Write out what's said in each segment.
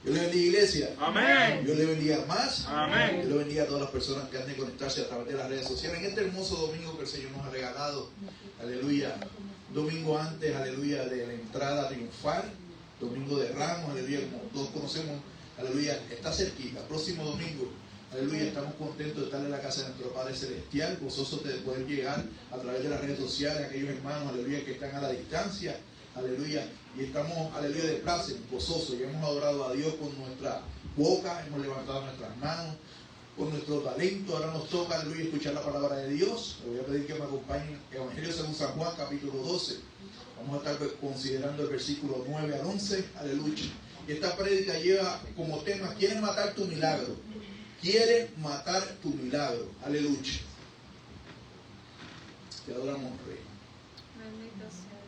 Dios le bendiga, iglesia. Amén. Dios le bendiga más. Amén. Dios le bendiga a todas las personas que han de conectarse a través de las redes sociales en este hermoso domingo que el Señor nos ha regalado. Aleluya. Domingo antes, aleluya, de la entrada triunfal. Domingo de Ramos, aleluya, como todos conocemos. Aleluya, está cerquita. Próximo domingo, aleluya, estamos contentos de estar en la casa de nuestro Padre Celestial, gozosos de poder llegar a través de las redes sociales, aquellos hermanos, aleluya, que están a la distancia, aleluya, y estamos, aleluya, de placer, gozosos, y hemos adorado a Dios con nuestra boca, hemos levantado nuestras manos, con nuestro talento. Ahora nos toca, aleluya, escuchar la palabra de Dios. Le voy a pedir que me acompañen, Evangelio según San Juan, capítulo 12. Vamos a estar considerando el versículo 9 al 11, aleluya. Y esta prédica lleva como tema: ¿quieren matar tu milagro? Quieren matar tu milagro, aleluya. Te adoramos, Rey. Bendito sea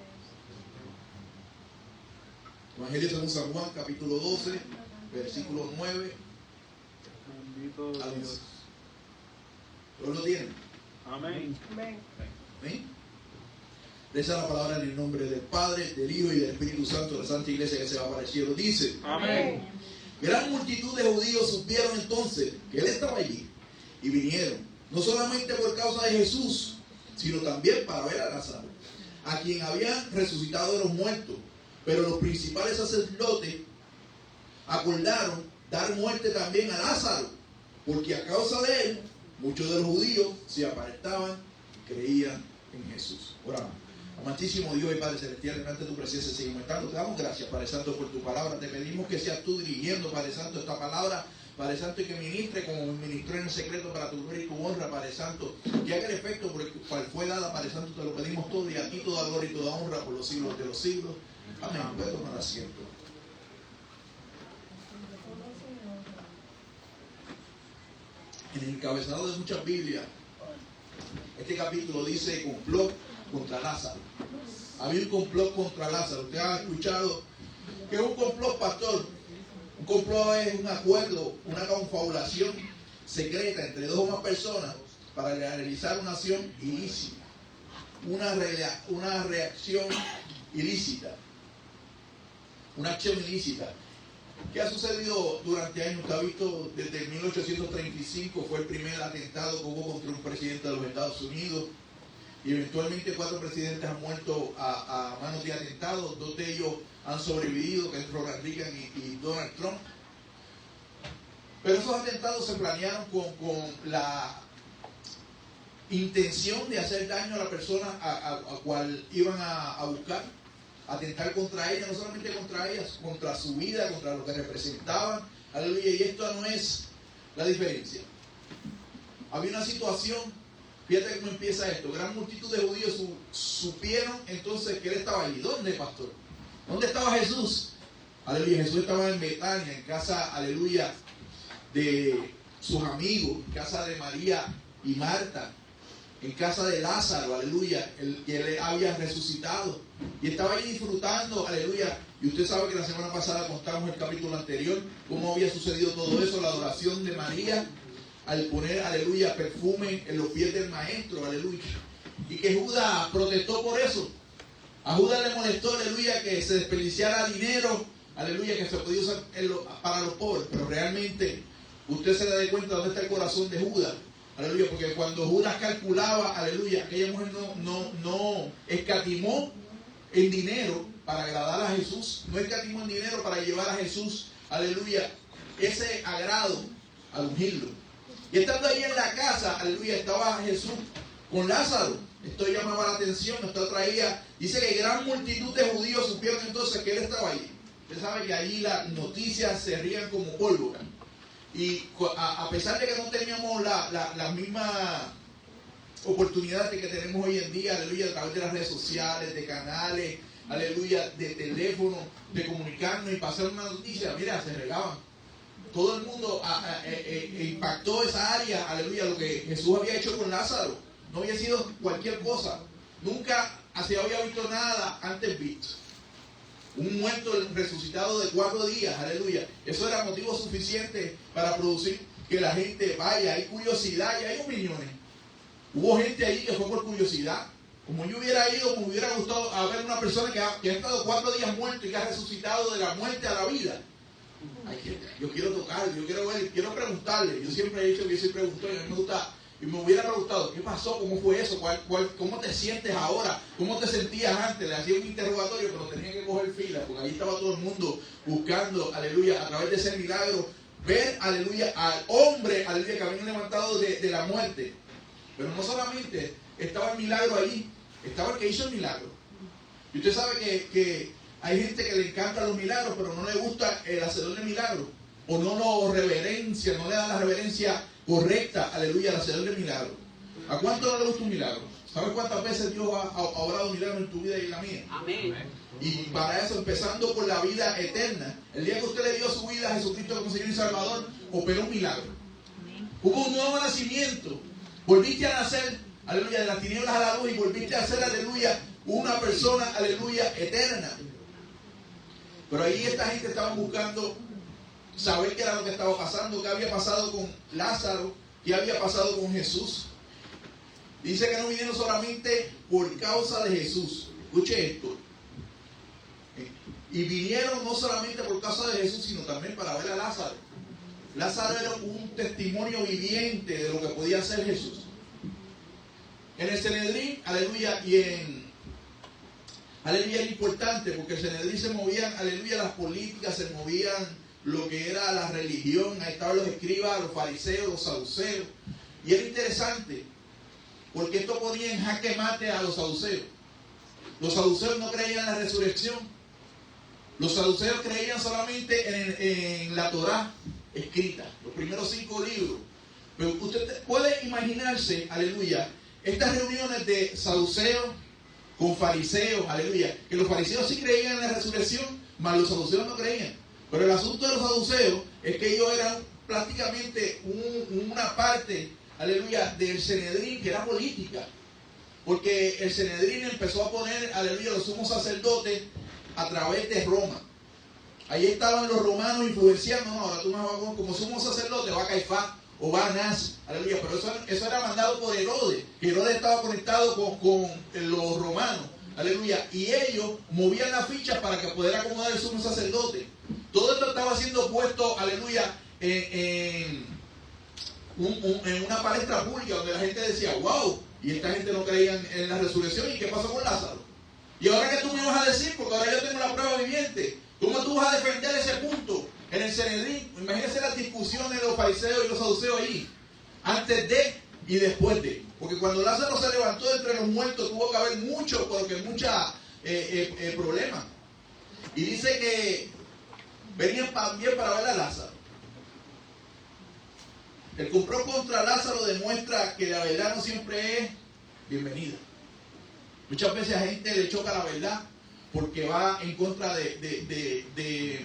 Dios. Evangelio según San Juan, capítulo 12, versículo 9 Bendito al 11. Dios. ¿Todos lo tienen? Amén. Amén. ¿Sí? Reza la palabra en el nombre del Padre, del Hijo y del Espíritu Santo, la Santa Iglesia que se va para el cielo. Dice: Amén. gran multitud de judíos supieron entonces que Él estaba allí y vinieron, no solamente por causa de Jesús, sino también para ver a Lázaro, a quien habían resucitado de los muertos. Pero los principales sacerdotes acordaron dar muerte también a Lázaro, porque a causa de él muchos de los judíos se apartaban y creían en Jesús. Oramos. Amantísimo Dios y Padre Celestial, delante de tu presencia seguimos estando. Te damos gracias, Padre Santo, por tu palabra. Te pedimos que seas tú dirigiendo, Padre Santo, esta palabra, Padre Santo, y que ministre como ministró en el secreto para tu gloria y tu honra, Padre Santo. Que haga el efecto por el cual fue dada, Padre Santo. Te lo pedimos todo, y a ti toda gloria y toda honra por los siglos de los siglos. Amén. Puedes tomar asiento. En el encabezado de muchas Biblias, este capítulo dice complot contra Lázaro. Había un complot contra Lázaro. Usted ha escuchado que es un complot, pastor. Un complot es un acuerdo, una confabulación secreta entre dos o más personas para realizar una acción ilícita, una reacción ilícita, una acción ilícita. ¿Qué ha sucedido durante años? Usted ha visto desde 1835 fue el primer atentado que hubo contra un presidente de los Estados Unidos, y eventualmente 4 presidentes han muerto a manos de atentados. 2 de ellos han sobrevivido, que es Ronald Reagan y Donald Trump. Pero esos atentados se planearon con la intención de hacer daño a la persona a cual iban a buscar, atentar contra ella, no solamente contra ellas, contra su vida, contra lo que representaban. Aleluya. Y esto no es la diferencia. Había una situación. Fíjate cómo empieza esto. Gran multitud de judíos supieron entonces que Él estaba allí. ¿Dónde, pastor? ¿Dónde estaba Jesús? Aleluya. Jesús estaba en Betania, en casa, aleluya, de sus amigos, en casa de María y Marta, en casa de Lázaro, aleluya, el que Él había resucitado. Y estaba allí disfrutando, aleluya. Y usted sabe que la semana pasada contamos el capítulo anterior, cómo había sucedido todo eso, la adoración de María, al poner, aleluya, perfume en los pies del maestro, aleluya. Y que Judas protestó por eso. A Judas le molestó, aleluya, que se desperdiciara dinero, aleluya, que se podía usar para los pobres. Pero realmente usted se da cuenta de dónde está el corazón de Judas, aleluya, porque cuando Judas calculaba, aleluya, aquella mujer no escatimó en dinero para agradar a Jesús, no escatimó en dinero para llevar a Jesús, aleluya, ese agrado al ungirlo. Y estando ahí en la casa, aleluya, estaba Jesús con Lázaro. Esto llamaba la atención, esto traía, dice que gran multitud de judíos supieron entonces que Él estaba allí. Usted sabe que allí las noticias se rían como pólvora. Y a pesar de que no teníamos las mismas oportunidades que tenemos hoy en día, aleluya, a través de las redes sociales, de canales, aleluya, de teléfono, de comunicarnos y pasar una noticia, mira, se regaban. Todo el mundo impactó esa área, aleluya, lo que Jesús había hecho con Lázaro. No había sido cualquier cosa. Nunca se había visto nada antes visto. Un muerto resucitado de 4 días, aleluya. Eso era motivo suficiente para producir que la gente vaya. Hay curiosidad y hay opiniones. Hubo gente allí que fue por curiosidad. Como yo hubiera ido, me hubiera gustado a ver una persona que ha estado 4 días muerto y que ha resucitado de la muerte a la vida. Yo quiero tocarlo, yo quiero ver, quiero preguntarle. Yo siempre he dicho que yo soy preguntón y a mí me gusta. Y me hubiera preguntado, ¿qué pasó? ¿Cómo fue eso? ¿Cómo te sientes ahora? ¿Cómo te sentías antes? Le hacía un interrogatorio, pero tenía que coger fila, porque ahí estaba todo el mundo buscando, aleluya, a través de ese milagro, ver, aleluya, al hombre, aleluya, que habían levantado de la muerte. Pero no solamente estaba el milagro allí, estaba el que hizo el milagro. Y usted sabe que hay gente que le encantan los milagros, pero no le gusta el hacedor de milagros, o no lo reverencia, no le da la reverencia correcta, aleluya, al hacedor de milagros. ¿A cuánto no le gusta un milagro? ¿Sabes cuántas veces Dios ha obrado milagros en tu vida y en la mía? Amén. Y para eso, empezando por la vida eterna, el día que usted le dio su vida a Jesucristo como Señor y Salvador, operó un milagro. Hubo un nuevo nacimiento. Volviste a nacer, aleluya, de las tinieblas a la luz, y volviste a ser, aleluya, una persona, aleluya, eterna. Pero ahí esta gente estaba buscando saber qué era lo que estaba pasando, qué había pasado con Lázaro, qué había pasado con Jesús. Dice que no vinieron solamente por causa de Jesús. Escuche esto. Y vinieron no solamente por causa de Jesús, sino también para ver a Lázaro. Lázaro era un testimonio viviente de lo que podía hacer Jesús. En el Sanedrín, aleluya, aleluya, es importante, porque el Sanedrín se movían, aleluya, las políticas, se movían lo que era la religión. Ahí estaban los escribas, los fariseos, los saduceos. Y era interesante, porque esto ponía en jaque mate a los saduceos. Los saduceos no creían en la resurrección. Los saduceos creían solamente en la Torá escrita, los primeros 5 libros. Pero usted puede imaginarse, aleluya, estas reuniones de saduceos con fariseos, aleluya, que los fariseos sí creían en la resurrección, mas los saduceos no creían. Pero el asunto de los saduceos es que ellos eran prácticamente una parte, aleluya, del Sanedrín, que era política. Porque el Sanedrín empezó a poner, aleluya, los sumos sacerdotes a través de Roma. Ahí estaban los romanos influenciando. No, ahora tú me vas a poner como sumo sacerdote, va a Caifás o va a Anás, aleluya. Pero eso era mandado por Herodes. Herodes estaba conectado con los romanos, aleluya. Y ellos movían las fichas para que pudiera acomodar el sumo sacerdote. Todo esto estaba siendo puesto, aleluya, en una palestra pública donde la gente decía, wow, y esta gente no creía en la resurrección. ¿Y qué pasó con Lázaro? Y ahora que tú me vas a decir, porque ahora yo tengo la prueba viviente, ¿cómo tú vas a defender ese punto en el Sanedrín? Imagínense las discusiones de los fariseos y los saduceos ahí, antes de y después de. Porque cuando Lázaro se levantó de entre los muertos, tuvo que haber mucho problemas. Y dice que venían también para ver a Lázaro. El complot contra Lázaro demuestra que la verdad no siempre es bienvenida. Muchas veces a gente le choca la verdad porque va en contra de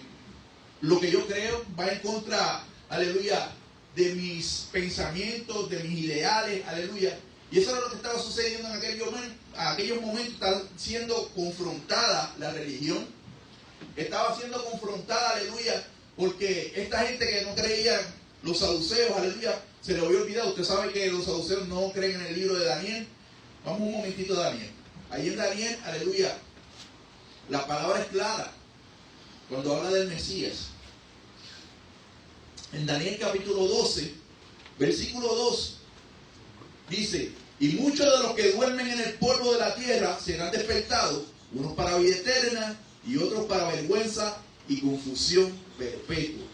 lo que yo creo, va en contra, aleluya, de mis pensamientos, de mis ideales, aleluya. Y eso era lo que estaba sucediendo en aquellos momentos. Estaba siendo confrontada la religión, estaba siendo confrontada, aleluya, porque esta gente que no creía, los saduceos, aleluya, se le había olvidado. Usted sabe que los saduceos no creen en el libro de Daniel. Vamos un momentito a Daniel. Ahí en Daniel, aleluya, la palabra es clara cuando habla del Mesías. En Daniel capítulo 12, versículo 2, dice: y muchos de los que duermen en el polvo de la tierra serán despertados, unos para vida eterna y otros para vergüenza y confusión perpetua.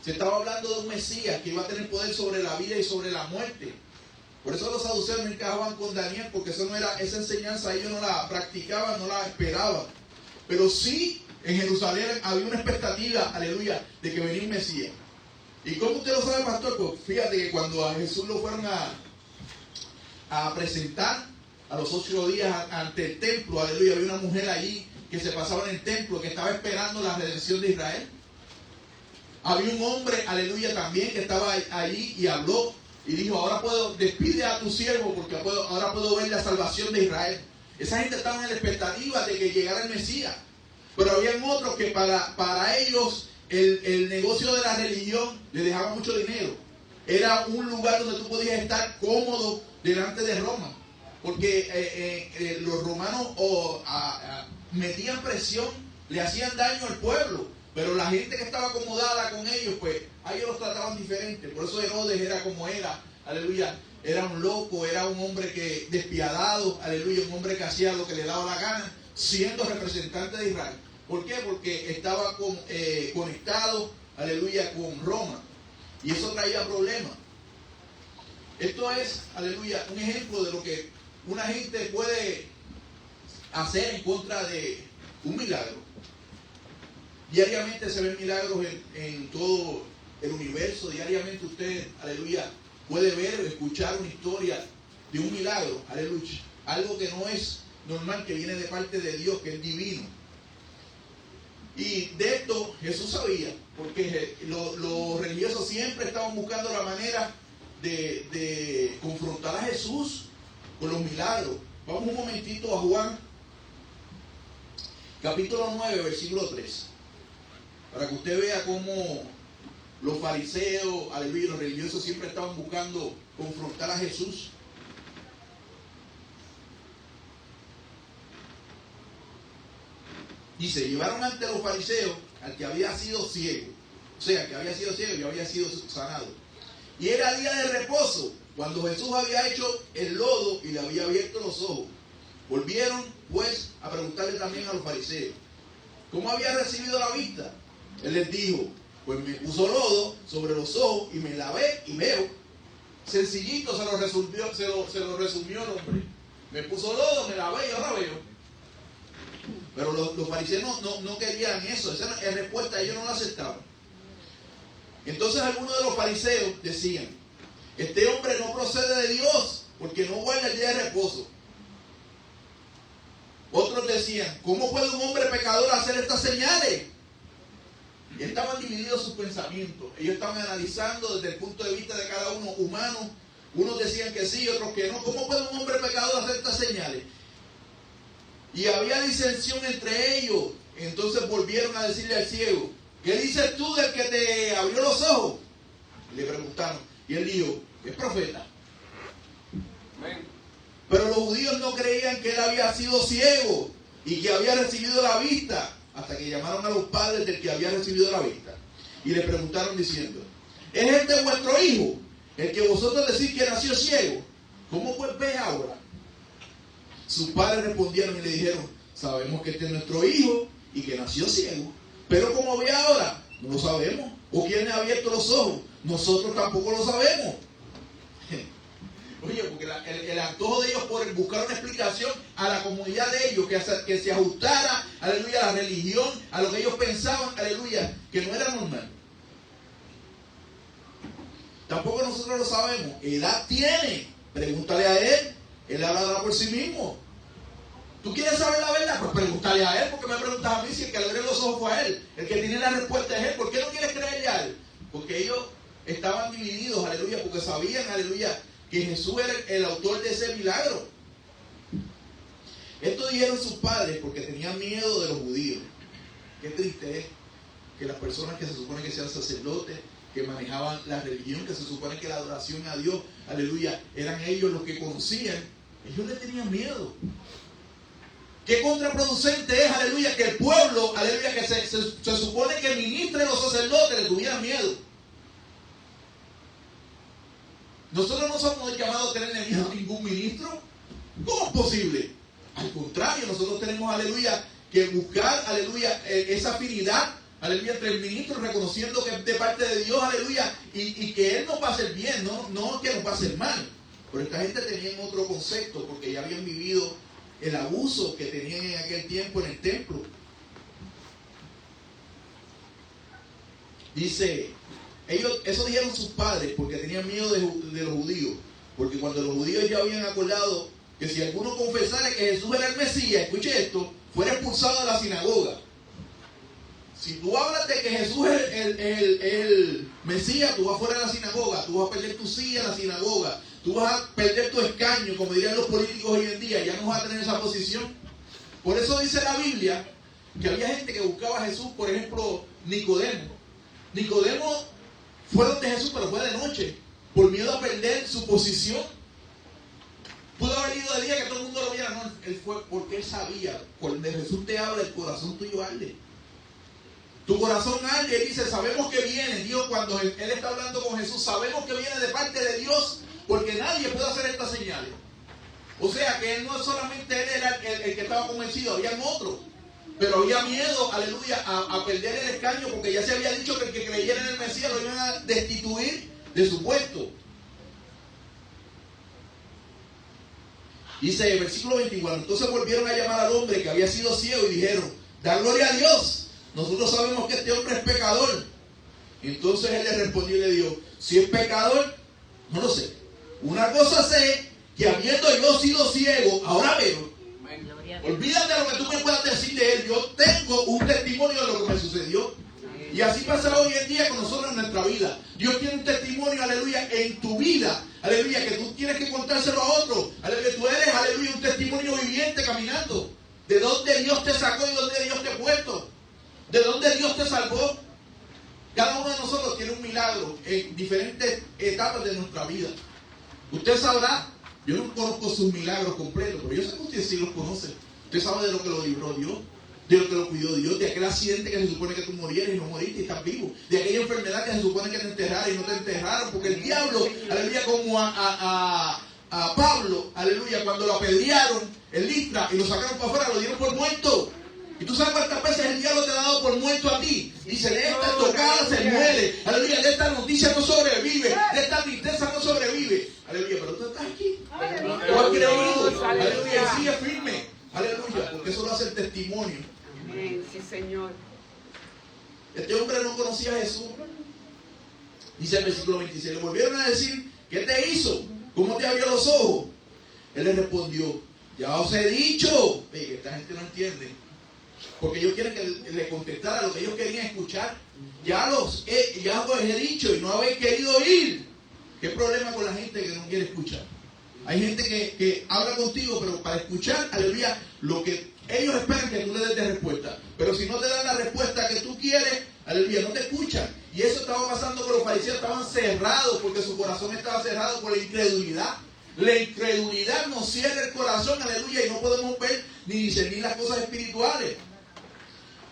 Se estaba hablando de un Mesías que iba a tener poder sobre la vida y sobre la muerte. Por eso los saduceos no encajaban con Daniel, porque eso no era, esa enseñanza ellos no la practicaban, no la esperaban. Pero sí, en Jerusalén había una expectativa, aleluya, de que venía un Mesías. ¿Y cómo usted lo sabe, pastor? Pues fíjate que cuando a Jesús lo fueron a presentar a los 8 días ante el templo, aleluya, había una mujer allí que se pasaba en el templo, que estaba esperando la redención de Israel. Había un hombre, aleluya, también que estaba allí y habló y dijo: ahora despide a tu siervo, porque ahora puedo ver la salvación de Israel. Esa gente estaba en la expectativa de que llegara el Mesías. Pero habían otros que para ellos el negocio de la religión les dejaba mucho dinero. Era un lugar donde tú podías estar cómodo delante de Roma. Porque los romanos metían presión, le hacían daño al pueblo. Pero la gente que estaba acomodada con ellos, pues a ellos los trataban diferente. Por eso Herodes era como era, aleluya. Era un loco, era un hombre que despiadado, aleluya, un hombre que hacía lo que le daba la gana, siendo representante de Israel. ¿Por qué? Porque estaba conectado, aleluya, con Roma. Y eso traía problemas. Esto es, aleluya, un ejemplo de lo que una gente puede hacer en contra de un milagro. Diariamente se ven milagros en todo el universo. Diariamente usted, aleluya, puede ver o escuchar una historia de un milagro, aleluya. Algo que no es normal, que viene de parte de Dios, que es divino. Y de esto Jesús sabía, porque los religiosos siempre estaban buscando la manera de confrontar a Jesús con los milagros. Vamos un momentito a Juan, capítulo 9, versículo 3, para que usted vea cómo los fariseos, aleluya, los religiosos siempre estaban buscando confrontar a Jesús. Dice, llevaron ante los fariseos al que había sido ciego, o sea, que había sido ciego y había sido sanado. Y era día de reposo, cuando Jesús había hecho el lodo y le había abierto los ojos. Volvieron, pues, a preguntarle también a los fariseos, ¿cómo había recibido la vista? Él les dijo, pues me puso lodo sobre los ojos y me lavé y veo. Sencillito se lo resumió el hombre. Me puso lodo, me lavé y ahora veo. Pero los fariseos no querían eso. Esa respuesta ellos no la aceptaban. Entonces algunos de los fariseos decían, este hombre no procede de Dios porque no guarda el día de reposo. Otros decían, ¿cómo puede un hombre pecador hacer estas señales? Y estaban divididos sus pensamientos. Ellos estaban analizando desde el punto de vista de cada uno humano. Unos decían que sí, otros que no. ¿Cómo puede un hombre pecador hacer estas señales? Y había disensión entre ellos. Entonces volvieron a decirle al ciego, ¿qué dices tú del que te abrió los ojos? Y le preguntaron. Y él dijo, es profeta. Amén. Pero los judíos no creían que él había sido ciego y que había recibido la vista, hasta que llamaron a los padres del que había recibido la vista. Y le preguntaron diciendo, ¿es este vuestro hijo, el que vosotros decís que nació ciego? ¿Cómo pues ve ahora? Sus padres respondieron y le dijeron, sabemos que este es nuestro hijo y que nació ciego, pero ¿cómo ve ahora? No lo sabemos. ¿O quién le ha abierto los ojos? Nosotros tampoco lo sabemos. Oye, porque el antojo de ellos por buscar una explicación a la comunidad de ellos, que se ajustara, aleluya, a la religión, a lo que ellos pensaban, aleluya, que no era normal. Tampoco nosotros lo sabemos. Edad tiene, pregúntale a él, él hablará por sí mismo. ¿Tú quieres saber la verdad? Pues pregúntale a él, porque me preguntas a mí si el que le abrió los ojos fue a él. El que tiene la respuesta es él. ¿Por qué no quieres creerle a él? Porque ellos estaban divididos, aleluya, porque sabían, aleluya, que Jesús era el autor de ese milagro. Esto dijeron sus padres porque tenían miedo de los judíos. Qué triste es que las personas que se supone que sean sacerdotes, que manejaban la religión, que se supone que la adoración a Dios, aleluya, eran ellos los que conocían, ellos le tenían miedo. Qué contraproducente es, aleluya, que el pueblo, aleluya, que se supone que ministre los sacerdotes le tuvieran miedo. Nosotros no somos llamados a tenerle miedo a ningún ministro. ¿Cómo es posible? Al contrario, nosotros tenemos, aleluya, que buscar, aleluya, esa afinidad, aleluya, entre el ministro, reconociendo que es de parte de Dios, aleluya, y que él nos va a hacer bien, no que nos va a hacer mal. Pero esta gente tenía otro concepto, porque ya habían vivido el abuso que tenían en aquel tiempo en el templo. Dice, eso dijeron sus padres porque tenían miedo de los judíos, porque cuando los judíos ya habían acordado que si alguno confesara que Jesús era el Mesías, escuche esto, fuera expulsado de la sinagoga. Si tú hablas de que Jesús es el Mesías, tú vas fuera de la sinagoga, tú vas a perder tu silla en la sinagoga, tú vas a perder tu escaño, como dirían los políticos hoy en día, ya no vas a tener esa posición. Por eso dice la Biblia que había gente que buscaba a Jesús, por ejemplo, Nicodemo. Nicodemo fue donde Jesús, pero fue de noche, por miedo a perder su posición. Pudo haber ido de día que todo el mundo lo viera, no, él fue porque él sabía, cuando Jesús te habla, el corazón tuyo arde. Tu corazón arde y dice, sabemos que viene. Dios, cuando él está hablando con Jesús, sabemos que viene de parte de Dios, porque nadie puede hacer estas señales. O sea que él no solamente él era el que estaba convencido, habían otros. Pero había miedo, aleluya, a perder el escaño, porque ya se había dicho que el que creyera en el Mesías lo iban a destituir de su puesto. Dice el versículo 24, entonces volvieron a llamar al hombre que había sido ciego y dijeron, da gloria a Dios, nosotros sabemos que este hombre es pecador. Entonces él le respondió y le dijo, si es pecador, no lo sé. Una cosa sé, que habiendo yo sido ciego, ahora veo. Olvídate de lo que tú me puedas decir de él. Yo tengo un testimonio de lo que me sucedió. Y así pasa hoy en día con nosotros en nuestra vida. Dios tiene un testimonio, aleluya, en tu vida. Aleluya, que tú tienes que contárselo a otros. Aleluya, tú eres, aleluya, un testimonio viviente caminando. De dónde Dios te sacó y dónde Dios te ha puesto. De dónde Dios te salvó. Cada uno de nosotros tiene un milagro en diferentes etapas de nuestra vida. Usted sabrá, yo no conozco sus milagros completos, pero yo sé que usted sí los conoce. Usted sabe de lo que lo libró Dios, de lo que lo cuidó Dios, de aquel accidente que se supone que tú morieras y no moriste y estás vivo, de aquella enfermedad que se supone que te enterraron y no te enterraron, porque el diablo, aleluya, como a Pablo, aleluya, cuando lo apedrearon en Listra y lo sacaron para afuera, lo dieron por muerto. Y tú sabes cuántas veces el diablo te ha dado por muerto a ti. Dice, de esta tocada se muere. Aleluya, de esta noticia no sobrevive. De esta tristeza no sobrevive. Aleluya, pero tú estás aquí. Tú has creído. Aleluya, sigue firme. Aleluya, porque eso lo hace el testimonio. Amén, sí, Señor. Este hombre no conocía a Jesús. Dice el versículo 26. Le volvieron a decir, ¿qué te hizo? ¿Cómo te abrió los ojos? Él le respondió, ya os he dicho. Oye, esta gente no entiende. Porque ellos quieren que le contestara lo que ellos querían escuchar. Ya os he dicho y no habéis querido oír. ¿Qué problema con la gente que no quiere escuchar? Hay gente que habla contigo, pero para escuchar, aleluya, lo que ellos esperan que tú le des de respuesta. Pero si no te dan la respuesta que tú quieres, aleluya, no te escuchan. Y eso estaba pasando con los fariseos, estaban cerrados porque su corazón estaba cerrado por la incredulidad. La incredulidad nos cierra el corazón, aleluya, y no podemos ver ni discernir las cosas espirituales.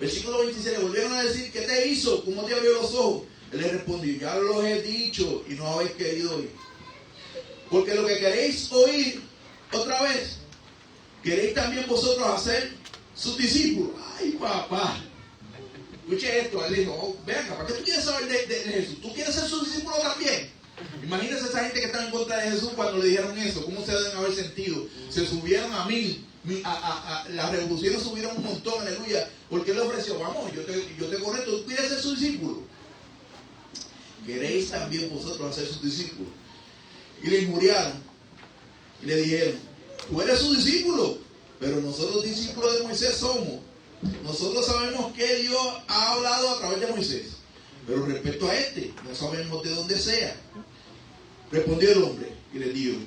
Versículo 26, le volvieron a decir, ¿qué te hizo? ¿Cómo te abrió los ojos? Él le respondió, ya los he dicho y no habéis querido oír. Porque lo que queréis oír otra vez, queréis también vosotros hacer sus discípulos. Ay, papá. Escuche esto, él dijo, oh, venga, ¿para qué tú quieres saber de Jesús? ¿Tú quieres ser su discípulo también? Imagínense esa gente que estaba en contra de Jesús cuando le dijeron eso, ¿cómo se deben haber sentido? Se subieron a 1000. Las revoluciones subieron un montón, aleluya, porque él le ofreció, vamos, yo te conecto, tú quieres ser su discípulo. Queréis también vosotros hacer sus discípulos. Y le injuriaron y le dijeron, tú eres su discípulo, pero nosotros discípulos de Moisés somos. Nosotros sabemos que Dios ha hablado a través de Moisés, pero respecto a este, no sabemos de dónde sea. Respondió el hombre y le dijo,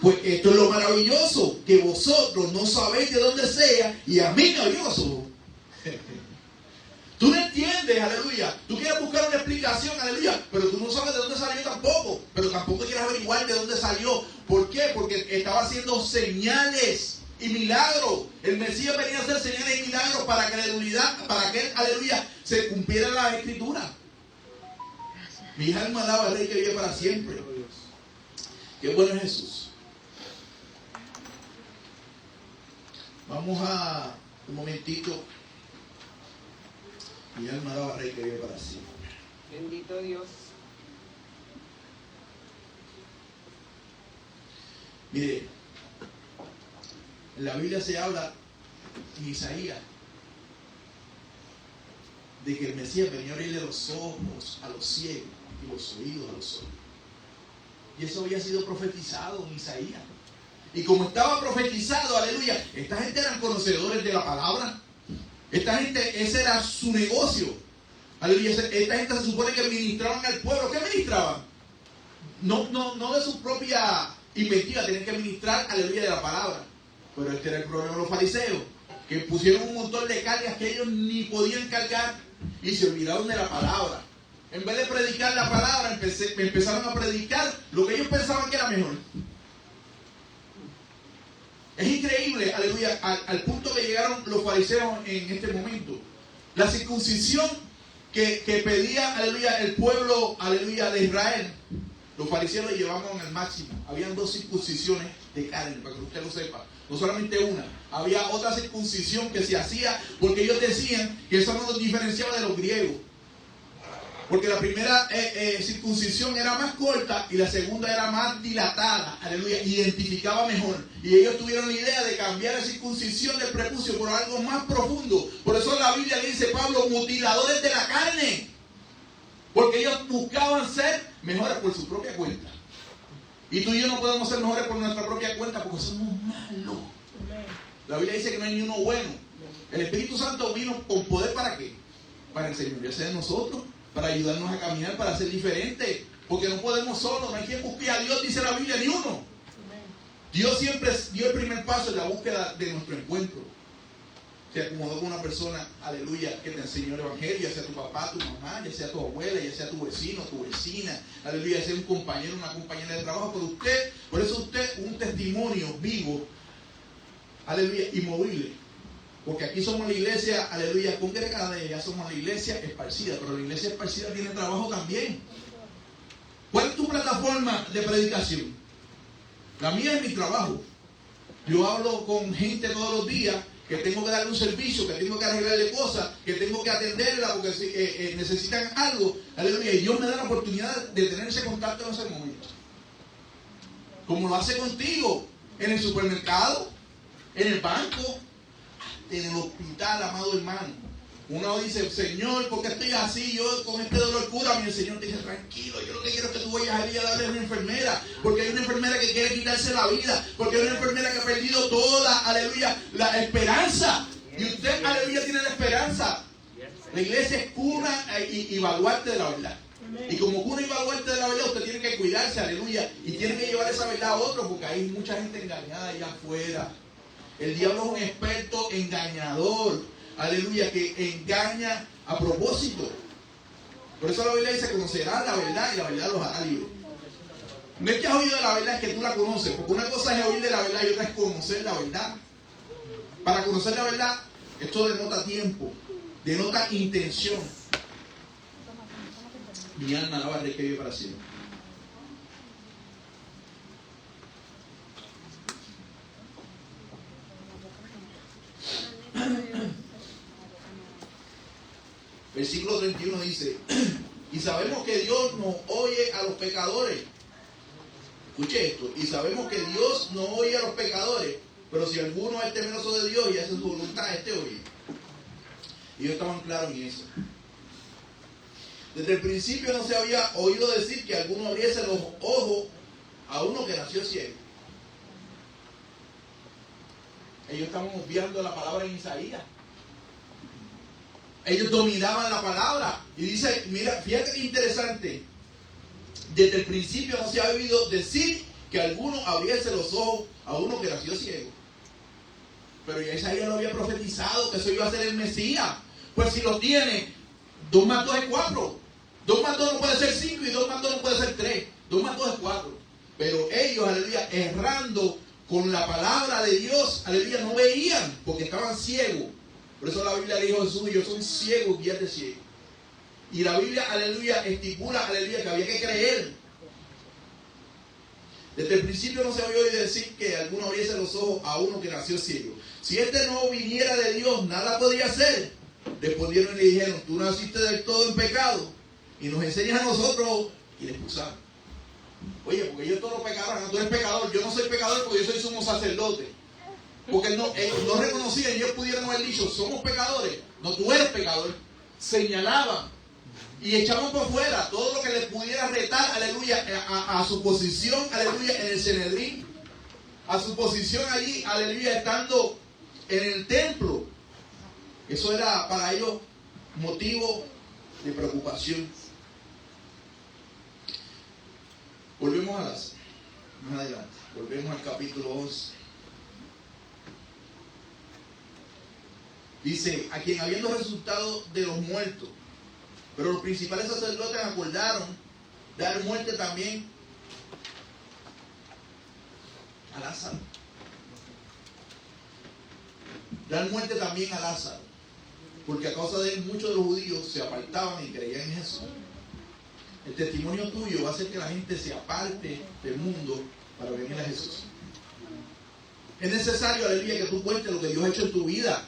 pues esto es lo maravilloso, que vosotros no sabéis de dónde sea y a mí me abrió los ojos. Tú no entiendes, aleluya. Tú quieres buscar una explicación, aleluya, pero tú no sabes de dónde salió tampoco. Pero tampoco quieres averiguar de dónde salió. ¿Por qué? Porque estaba haciendo señales y milagros. El Mesías venía a hacer señales y milagros para que, aleluya, se cumpliera la escritura. Mi alma alaba al Rey que vive para siempre. Qué bueno es Jesús. Vamos a un momentito. Mi alma alaba al Rey que vive para siempre. Bendito Dios. Mire, en la Biblia se habla en Isaías de que el Mesías venía a abrirle los ojos a los ciegos y los oídos a los sordos. Y eso había sido profetizado en Isaías. Y como estaba profetizado, aleluya, esta gente eran conocedores de la palabra. Esta gente, ese era su negocio. Aleluya, esta gente se supone que ministraban al pueblo. ¿Qué ministraban? No de su propia inventiva, tenían que ministrar, aleluya, de la palabra. Pero este era el problema de los fariseos, que pusieron un montón de cargas que ellos ni podían cargar y se olvidaron de la palabra. En vez de predicar la palabra, empezaron a predicar lo que ellos pensaban que era mejor. Es increíble, aleluya, al punto que llegaron los fariseos en este momento. La circuncisión que pedía, aleluya, el pueblo, aleluya, de Israel, los fariseos lo llevaban al máximo. Habían 2 circuncisiones de carne, para que usted lo sepa. No solamente una. Había otra circuncisión que se hacía porque ellos decían que eso no los diferenciaba de los griegos. Porque la primera circuncisión era más corta y la segunda era más dilatada, aleluya, identificaba mejor. Y ellos tuvieron la idea de cambiar la circuncisión del prepucio por algo más profundo. Por eso la Biblia le dice, Pablo, mutiladores de la carne. Porque ellos buscaban ser mejores por su propia cuenta. Y tú y yo no podemos ser mejores por nuestra propia cuenta porque somos malos. La Biblia dice que no hay ni uno bueno. El Espíritu Santo vino con poder ¿para qué? Para enseñorearse de nosotros, para ayudarnos a caminar, para ser diferentes. Porque no podemos solos, no hay quien busque a Dios, dice la Biblia, ni uno. Dios siempre dio el primer paso en la búsqueda de nuestro encuentro. Se acomodó con una persona, aleluya, que te enseñó el evangelio, ya sea tu papá, tu mamá, ya sea tu abuela, ya sea tu vecino, tu vecina, aleluya, ya sea un compañero, una compañera de trabajo, pero usted, por eso usted, un testimonio vivo, aleluya, inmovible. Porque aquí somos la iglesia, aleluya, congregada, y allá somos la iglesia esparcida, pero la iglesia esparcida tiene trabajo también. ¿Cuál es tu plataforma de predicación? La mía es mi trabajo. Yo hablo con gente todos los días, que tengo que darle un servicio, que tengo que arreglarle cosas, que tengo que atenderla porque necesitan algo, aleluya, y Dios me da la oportunidad de tener ese contacto en ese momento. Como lo hace contigo, en el supermercado, en el banco, en el hospital, amado hermano. Uno dice, Señor, ¿por qué estoy así? Yo con este dolor cúrame. Y el Señor te dice, tranquilo, yo lo que quiero es que tú vayas a ir a darle a una enfermera. Porque hay una enfermera que quiere quitarse la vida. Porque hay una enfermera que ha perdido toda, aleluya, la esperanza. Y usted, aleluya, tiene la esperanza. La iglesia es cuna y baluarte de la verdad. Y como cuna y baluarte de la verdad, usted tiene que cuidarse, aleluya. Y tiene que llevar esa verdad a otro, porque hay mucha gente engañada allá afuera. El diablo es un experto engañador. Aleluya, que engaña a propósito. Por eso la Biblia dice, conocerás la verdad y la verdad los hará libres. No es que has oído de la verdad, es que tú la conoces. Porque una cosa es oír de la verdad y otra es conocer la verdad. Para conocer la verdad, esto denota tiempo, denota intención. Mi alma alaba al Rey que vive para siempre. Versículo 31 dice, y sabemos que Dios no oye a los pecadores. Escuche esto, y sabemos que Dios no oye a los pecadores, pero si alguno es temeroso de Dios y hace su voluntad, este oye. Y ellos estaban claros en eso. Desde el principio no se había oído decir que alguno abriese los ojos a uno que nació ciego. Ellos estaban obviando la palabra en Isaías. Ellos dominaban la palabra. Y dice, mira, fíjate qué interesante. Desde el principio no se ha oído decir que alguno abriese los ojos a uno que nació ciego. Pero ya Isaías lo había profetizado, que eso iba a ser el Mesías. Pues si lo tiene, 2 más 2 es 4. 2 más 2 no puede ser 5 y 2 más 2 no puede ser 3. 2 más 2 es 4. Pero ellos, aleluya, errando con la palabra de Dios, aleluya, no veían porque estaban ciegos. Por eso la Biblia le dijo a Jesús, yo soy ciego, guía de ciego. Y la Biblia, aleluya, estipula, aleluya, que había que creer. Desde el principio no se había oído decir que alguno abriese los ojos a uno que nació ciego. Si este no viniera de Dios, nada podía hacer. Respondieron y le dijeron, tú naciste del todo en pecado y nos enseñas a nosotros, y le expulsaron. Oye, porque ellos todos los pecadores, tú eres pecador, yo no soy pecador porque yo soy sumo sacerdote. Porque ellos no reconocían, ellos pudieron haber dicho, somos pecadores. No, tú eres pecador. Señalaban y echaban por fuera todo lo que les pudiera retar, aleluya, a su posición, aleluya, en el Sanedrín, a su posición allí, aleluya, estando en el templo. Eso era para ellos motivo de preocupación. Volvemos más adelante, volvemos al capítulo 11. Dice, a quien habiendo resucitado de los muertos, pero los principales sacerdotes acordaron dar muerte también a Lázaro. Dar muerte también a Lázaro. porque a causa de él muchos de los judíos se apartaban y creían en Jesús. El testimonio tuyo va a hacer que la gente se aparte del mundo para venir a Jesús. Es necesario, aleluya, que tú cuentes lo que Dios ha hecho en tu vida.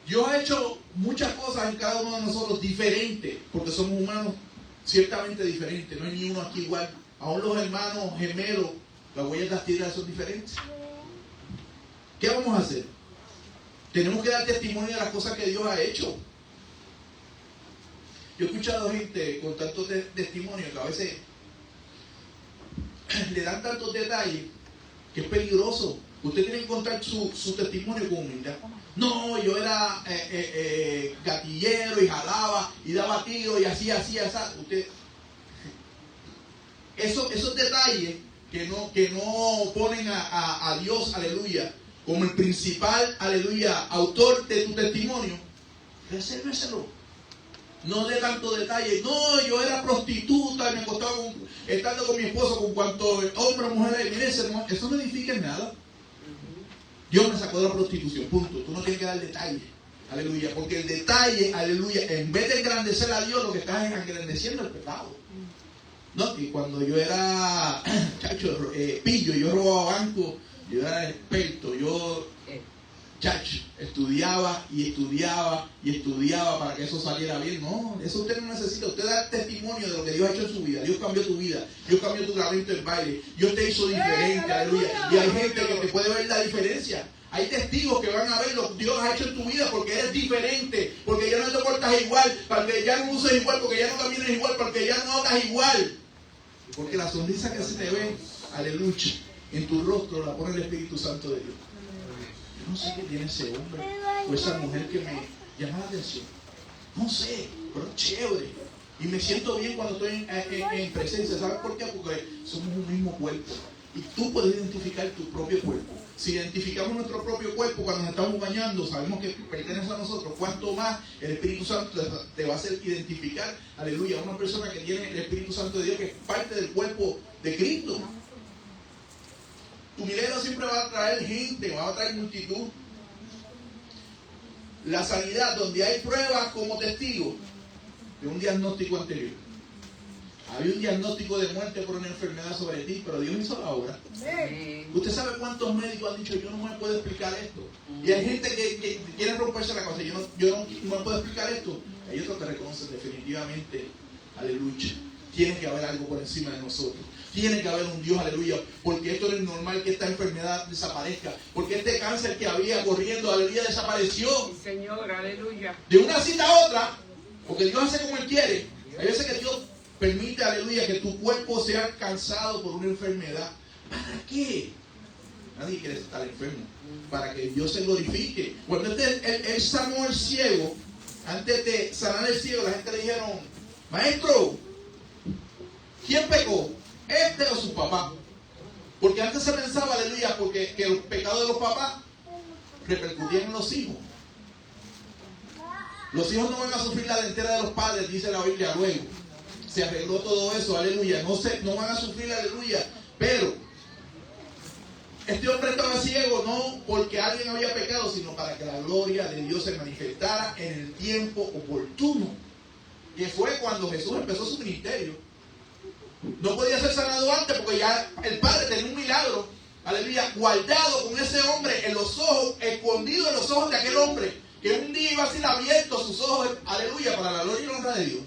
Dios ha hecho muchas cosas en cada uno de nosotros diferentes, porque somos humanos ciertamente diferentes. No hay ni uno aquí igual. Aún los hermanos gemelos, las huellas dactilares son diferentes. ¿Qué vamos a hacer? Tenemos que dar testimonio de las cosas que Dios ha hecho. Yo he escuchado gente con tantos testimonios que a veces le dan tantos detalles que es peligroso. Usted tiene que contar su testimonio con humildad. No, yo era gatillero y jalaba y daba tiros y así. Usted, esos detalles que no ponen a Dios, aleluya, como el principal, aleluya, autor de tu testimonio, resérveselo. No dé tanto detalle. No, yo era prostituta y me acostaba estando con mi esposo con cuantos hombres o mujeres. Mire, eso no edifica en nada. Dios me sacó de la prostitución, punto. Tú no tienes que dar detalle, aleluya, porque el detalle, aleluya, en vez de engrandecer a Dios, lo que estás es engrandeciendo el pecado. No, y cuando yo era pillo, yo robaba bancos, yo era experto, yo estudiaba para que eso saliera bien. No, eso usted no necesita. Usted da testimonio de lo que Dios ha hecho en su vida. Dios cambió tu vida, Dios cambió tu lamento en baile, Dios te hizo diferente, aleluya. Y hay gente que te puede ver la diferencia. Hay testigos que van a ver lo que Dios ha hecho en tu vida porque eres diferente, porque ya no te portas igual, porque ya no usas igual, porque ya no caminas igual, porque ya no hablas igual. Porque la sonrisa que se te ve, aleluya, en tu rostro la pone el Espíritu Santo de Dios. Yo no sé qué tiene ese hombre o esa mujer que me llama la atención. No sé, pero es chévere. Y me siento bien cuando estoy en presencia. ¿Sabes por qué? Porque somos un mismo cuerpo. Y tú puedes identificar tu propio cuerpo. Si identificamos nuestro propio cuerpo cuando nos estamos bañando, sabemos que pertenece a nosotros. Cuanto más el Espíritu Santo te va a hacer identificar, aleluya, a una persona que tiene el Espíritu Santo de Dios, que es parte del cuerpo de Cristo. Tu milagro siempre va a traer gente, va a traer multitud. La sanidad, donde hay pruebas como testigo de un diagnóstico anterior. Había un diagnóstico de muerte por una enfermedad sobre ti, pero Dios hizo la obra. Usted sabe cuántos médicos han dicho, yo no me puedo explicar esto. Y hay gente que quiere romperse la cosa, yo no me puedo explicar esto. Hay otros que reconocen definitivamente, aleluya, tiene que haber algo por encima de nosotros. Tiene que haber un Dios, aleluya, porque esto no es normal que esta enfermedad desaparezca, porque este cáncer que había corriendo, aleluya, desapareció. Sí, Señor, aleluya. De una cita a otra, porque Dios hace como Él quiere. Hay veces que Dios permite, aleluya, que tu cuerpo sea alcanzado por una enfermedad. ¿Para qué? Nadie quiere estar enfermo. Para que Dios se glorifique. Cuando él sanó al ciego, antes de sanar al ciego, la gente le dijeron, maestro, ¿quién pecó? ¿Este o su papá? Porque antes se pensaba, aleluya, porque que los pecados de los papás repercutían en los hijos. Los hijos no van a sufrir la dentera de los padres, dice la Biblia luego. Se arregló todo eso, aleluya. No van a sufrir, aleluya. Pero este hombre estaba ciego no porque alguien había pecado, sino para que la gloria de Dios se manifestara en el tiempo oportuno, que fue cuando Jesús empezó su ministerio. No podía ser sanado antes porque ya el Padre tenía un milagro, aleluya, guardado con ese hombre en los ojos, escondido en los ojos de aquel hombre, que un día iba a ser abierto sus ojos, aleluya, para la gloria y la honra de Dios.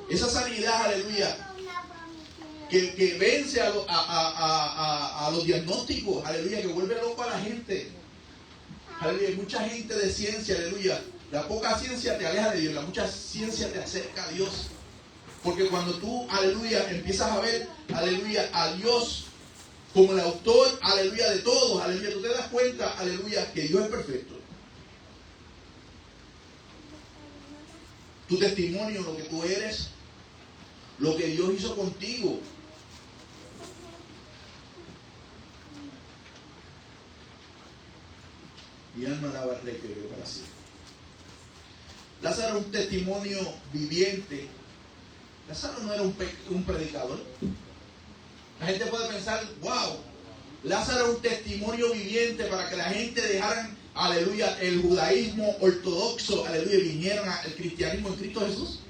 Esa sanidad, aleluya, que vence a los diagnósticos, aleluya, que vuelve loco a la gente. Aleluya, hay mucha gente de ciencia, aleluya. La poca ciencia te aleja de Dios, la mucha ciencia te acerca a Dios. Porque cuando tú, aleluya, empiezas a ver, aleluya, a Dios como el autor, aleluya, de todos, aleluya, tú te das cuenta, aleluya, que Dios es perfecto. Tu testimonio, lo que tú eres, lo que Dios hizo contigo. Mi alma alaba al Rey que vive para siempre. Lázaro era un testimonio viviente. Lázaro no era un predicador. La gente puede pensar, wow, Lázaro era un testimonio viviente para que la gente dejaran aleluya, el judaísmo ortodoxo, aleluya, vinieron al cristianismo en Cristo Jesús.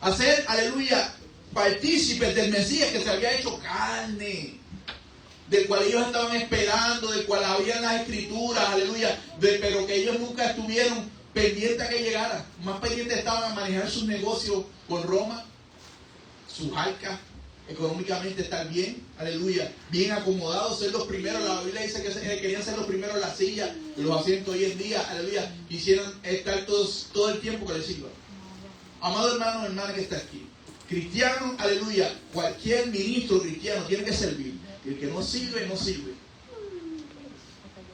A ser, aleluya, partícipes del Mesías que se había hecho carne, del cual ellos estaban esperando, del cual habían las escrituras, aleluya, pero que ellos nunca estuvieron pendientes a que llegara. Más pendientes estaban a manejar sus negocios con Roma, sus arcas, económicamente estar bien, aleluya, bien acomodados, ser los primeros. La Biblia dice que querían ser los primeros en la silla, en los asientos hoy en día, aleluya, quisieran estar todo el tiempo que les sirva. Amado hermano, hermana que está aquí, cristiano, aleluya, cualquier ministro cristiano tiene que servir. Y el que no sirve, no sirve.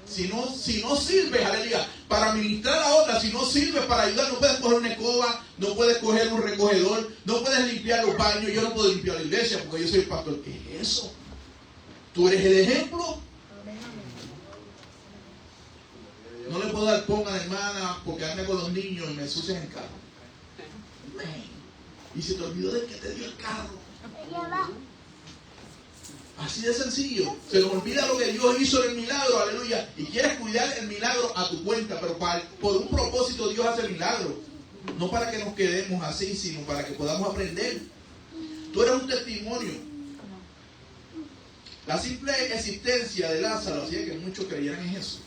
Si no sirves, aleluya, para ministrar a otras, si no sirves para ayudar, no puedes coger una escoba, no puedes coger un recogedor, no puedes limpiar los baños. Yo no puedo limpiar la iglesia porque yo soy el pastor. ¿Qué es eso? ¿Tú eres el ejemplo? No le puedo dar pon a la hermana porque anda con los niños y me ensucian el carro. Y se te olvidó del que te dio el carro. Así de sencillo. Se nos olvida lo que Dios hizo en el milagro, aleluya. Y quieres cuidar el milagro a tu cuenta, pero por un propósito Dios hace el milagro. No para que nos quedemos así, sino para que podamos aprender. Tú eres un testimonio. La simple existencia de Lázaro hacía que muchos creyeran en Jesús.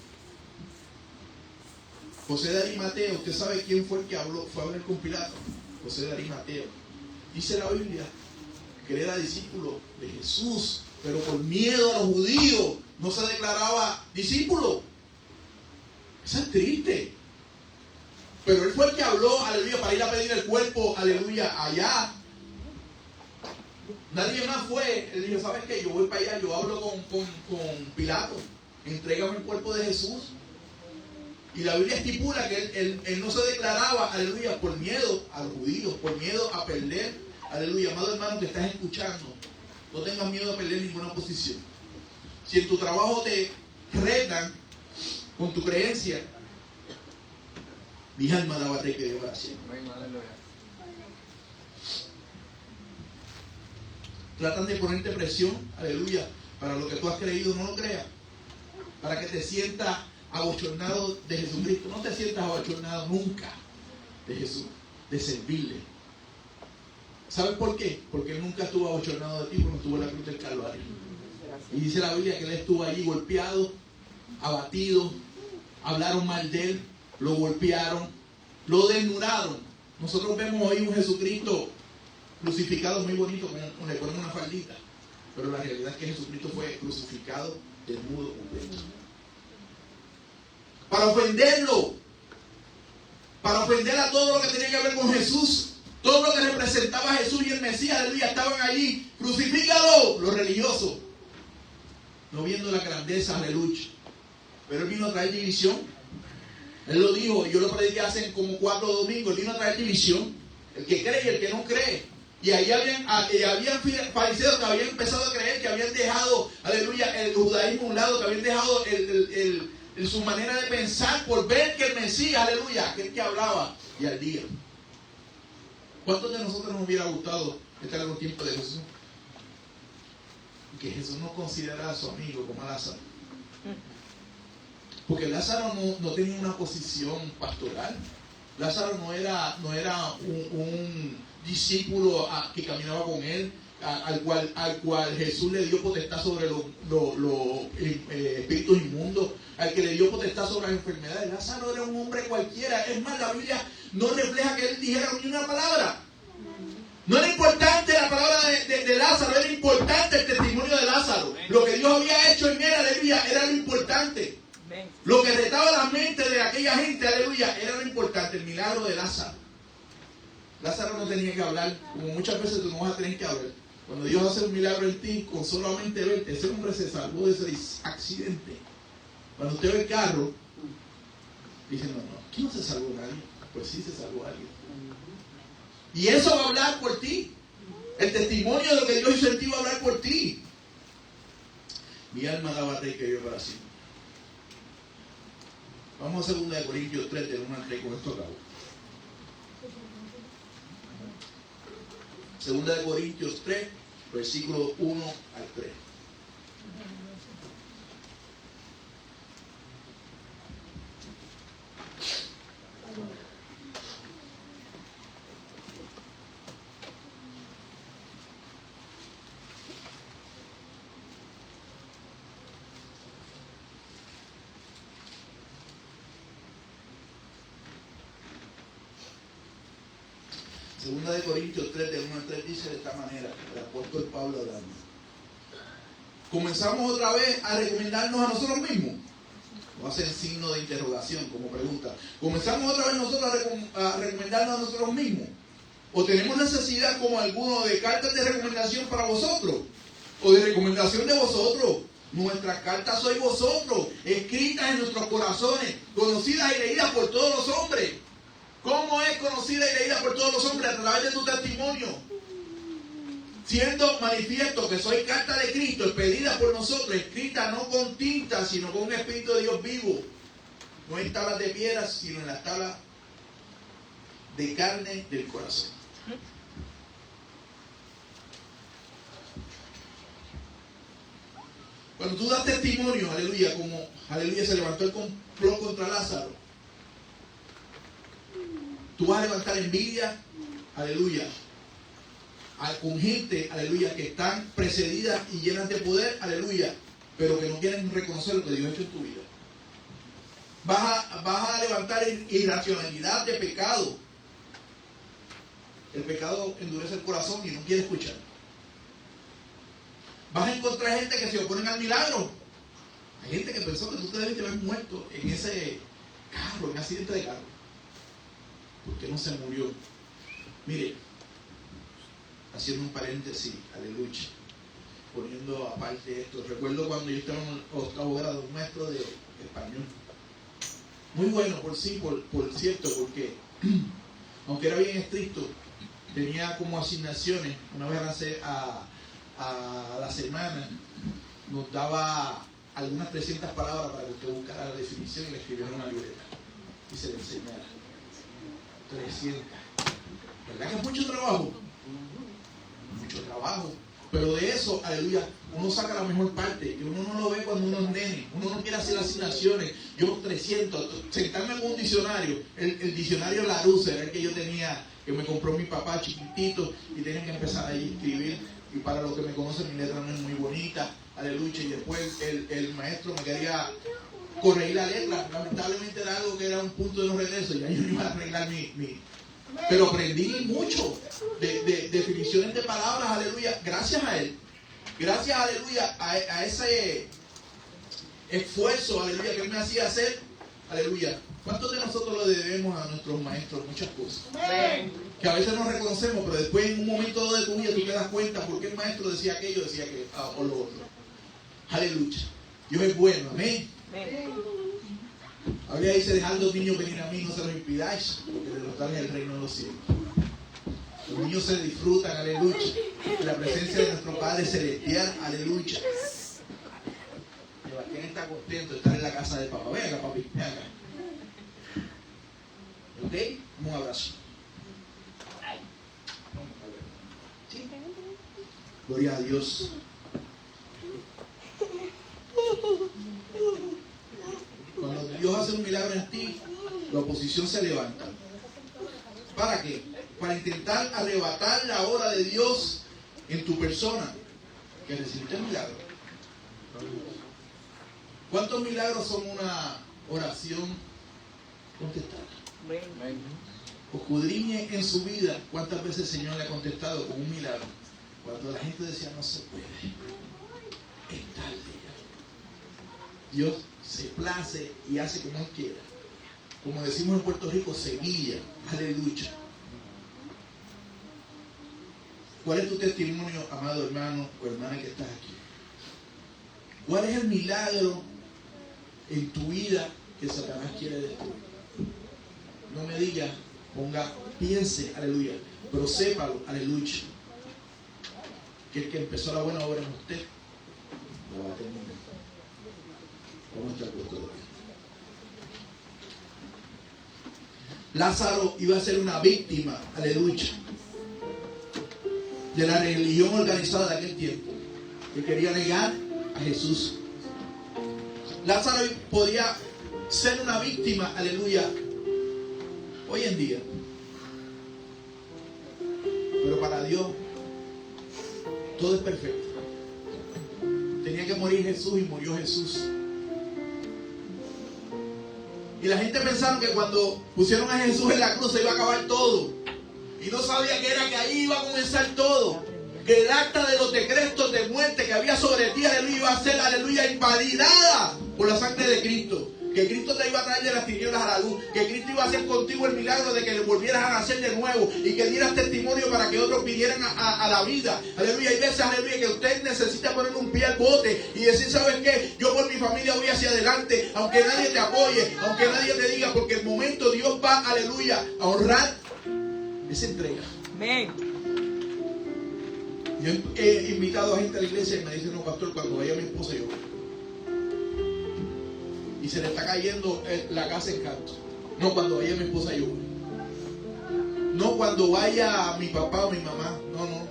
José de Arimatea, ¿usted sabe quién fue el que fue a hablar con Pilato? José de Arimatea. Dice la Biblia que él era discípulo de Jesús, pero por miedo a los judíos no se declaraba discípulo. Eso es triste. Pero él fue el que habló, aleluya, para ir a pedir el cuerpo, aleluya, allá. Nadie más fue. Él dijo, ¿sabes qué? Yo voy para allá, yo hablo con Pilato, entrégame el cuerpo de Jesús. Y la Biblia estipula que él no se declaraba, aleluya, por miedo a los judíos, por miedo a perder, aleluya. Amado hermano que estás escuchando, no tengas miedo a perder ninguna posición. Si en tu trabajo te retan con tu creencia, mi alma la bate que Dios va haciendo. Tratan de ponerte presión, aleluya, para lo que tú has creído, no lo creas, para que te sientas abochornado de Jesucristo. No te sientas abochornado nunca de Jesús, de servirle. ¿Sabes por qué? Porque Él nunca estuvo abochornado de ti cuando estuvo en la cruz del Calvario. Y dice la Biblia que Él estuvo allí golpeado, abatido, hablaron mal de Él, lo golpearon, lo desnudaron. Nosotros vemos hoy un Jesucristo crucificado muy bonito, le ponen una faldita, pero la realidad es que Jesucristo fue crucificado desnudo completo. Para ofenderlo, para ofender a todo lo que tenía que ver con Jesús, todo lo que representaba a Jesús y el Mesías, aleluya, estaban allí. Crucifícalo, los religiosos, no viendo la grandeza, aleluya. Pero Él vino a traer división. Él lo dijo, yo lo prediqué hace como 4 domingos. Él vino a traer división, el que cree y el que no cree. Y ahí habían fariseos que habían empezado a creer, que habían dejado, aleluya, el judaísmo a un lado, que habían dejado su manera de pensar por ver que el Mesías, aleluya, aquel que hablaba y al día. ¿Cuántos de nosotros nos hubiera gustado estar en los tiempos de Jesús? Que Jesús nos considerara a su amigo como a Lázaro. Porque Lázaro no tenía una posición pastoral. Lázaro no era un discípulo que caminaba con él, al cual Jesús le dio potestad sobre los espíritus inmundos, al que le dio potestad sobre las enfermedades. Lázaro era un hombre cualquiera. Es más, la Biblia no refleja que él dijera ni una palabra. No era importante la palabra de Lázaro, era importante el testimonio de Lázaro. Lo que Dios había hecho en él, aleluya, era lo importante. Lo que retaba la mente de aquella gente, aleluya, era lo importante, el milagro de Lázaro. Lázaro no tenía que hablar, como muchas veces tú no vas a tener que hablar. Cuando Dios hace un milagro en ti, con solamente verte, ese hombre se salvó de ese accidente. Cuando usted ve el carro, dice, no, aquí no se salvó nadie. Pues sí se salvó alguien. Y eso va a hablar por ti. El testimonio de lo que Dios hizo en ti va a hablar por ti. Mi alma daba rey que yo para sí. Vamos a 2 Corintios 3, del 1 al 3, con esto acabo. 2 Corintios 3, versículo 1 al 3. Segunda de Corintios 3, del 1 al 3 dice de esta manera, el apóstol Pablo hablando. Comenzamos otra vez a recomendarnos a nosotros mismos. No hacen signo de interrogación como pregunta. Comenzamos otra vez nosotros a recomendarnos a nosotros mismos. O tenemos necesidad como alguno de cartas de recomendación para vosotros. O de recomendación de vosotros. Nuestras cartas sois vosotros, escritas en nuestros corazones, conocidas y leídas por todos los hombres. ¿Cómo es conocida y leída por todos los hombres? A través de tu testimonio. Siendo manifiesto que soy carta de Cristo, expedida por nosotros, escrita no con tinta, sino con un Espíritu de Dios vivo. No en tablas de piedra, sino en las tablas de carne del corazón. Cuando tú das testimonio, aleluya, como aleluya se levantó el complot contra Lázaro, tú vas a levantar envidia, aleluya, con gente, aleluya, que están precedidas y llenas de poder, aleluya, pero que no quieren reconocer lo que Dios ha hecho en tu vida. Vas a levantar irracionalidad de pecado. El pecado endurece el corazón y no quiere escuchar. Vas a encontrar gente que se oponen al milagro. Hay gente que pensó que tú te debiste haber muerto en ese carro, en accidente de carro. ¿Por qué no se murió? Mire, haciendo un paréntesis, aleluya, poniendo aparte esto. Recuerdo cuando yo estaba en octavo grado, un maestro de español. Muy bueno por cierto, porque aunque era bien estricto, tenía como asignaciones, una vez a la semana, nos daba algunas 300 palabras para que usted buscara la definición y la escribiera en una libreta y se le enseñara. 300. ¿Verdad que es mucho trabajo? Mucho trabajo. Pero de eso, aleluya, uno saca la mejor parte. Y uno no lo ve cuando uno es nene. Uno no quiere hacer asignaciones. Yo 300, sentarme con un diccionario. El diccionario Larousse era el que yo tenía, que me compró mi papá chiquitito, y tenía que empezar ahí a escribir. Y para los que me conocen, mi letra no es muy bonita, aleluya. Y después el maestro me quería corregir la letra. Lamentablemente era algo que era un punto de no regreso. Ya yo iba a arreglar pero aprendí mucho de definiciones de palabras, aleluya, gracias a él. Gracias, aleluya, a ese esfuerzo, aleluya, que él me hacía hacer, aleluya. ¿Cuántos de nosotros le debemos a nuestros maestros muchas cosas? Que a veces no reconocemos, pero después en un momento de tu vida tú te das cuenta por qué el maestro decía aquello, decía que o lo otro. Aleluya. Dios es bueno, amén. Habría dice, dejad los niños venir a mí, no se los impidáis, porque de los tales es el reino de los cielos. Los niños se disfrutan, aleluya, de la presencia de nuestro Padre Celestial, aleluya. ¿Quién está contento de estar en la casa de papá? Venga, papi, venga. ¿Ok? Un abrazo. ¿Sí? Gloria a Dios. Cuando Dios hace un milagro en ti, la oposición se levanta. ¿Para qué? Para intentar arrebatar la obra de Dios en tu persona, que recibiste el milagro. ¿Cuántos milagros son una oración contestada? Escudriñe en su vida cuántas veces el Señor le ha contestado con un milagro. Cuando la gente decía no se puede, es tarde ya. Dios se place y hace como Él quiera. Como decimos en Puerto Rico, se guía. Aleluya. ¿Cuál es tu testimonio, amado hermano o hermana que estás aquí? ¿Cuál es el milagro en tu vida que Satanás quiere destruir? No me diga, piense, aleluya, pero sépalo, aleluya, que el que empezó la buena obra en usted la va a terminar. Vamos a estar por todo. Lázaro iba a ser una víctima, aleluya, de la religión organizada de aquel tiempo, que quería negar a Jesús. Lázaro podía ser una víctima, aleluya, hoy en día. Pero para Dios todo es perfecto. Tenía que morir Jesús y murió Jesús. Y la gente pensaron que cuando pusieron a Jesús en la cruz se iba a acabar todo. Y Y no sabía que era que ahí iba a comenzar todo. Que el acta de los decretos de muerte que había sobre ti, aleluya, iba a ser, aleluya, invalidada por la sangre de Cristo. Que Cristo te iba a traer de las tinieblas a la luz. Que Cristo iba a hacer contigo el milagro de que le volvieras a nacer de nuevo. Y que dieras testimonio para que otros vinieran a la vida. Aleluya. Hay veces, aleluya, que usted necesita poner un pie al bote y decir, ¿sabes qué? Yo por mi familia voy hacia adelante. Aunque nadie te apoye, aunque nadie te diga. Porque el momento Dios va, aleluya, a honrar esa entrega. Amén. Yo he invitado a gente a la iglesia y me dicen, no, pastor, cuando vaya mi esposa yo. Y se le está cayendo la casa en canto. No, cuando vaya mi esposa yo. No, cuando vaya mi papá o mi mamá. No.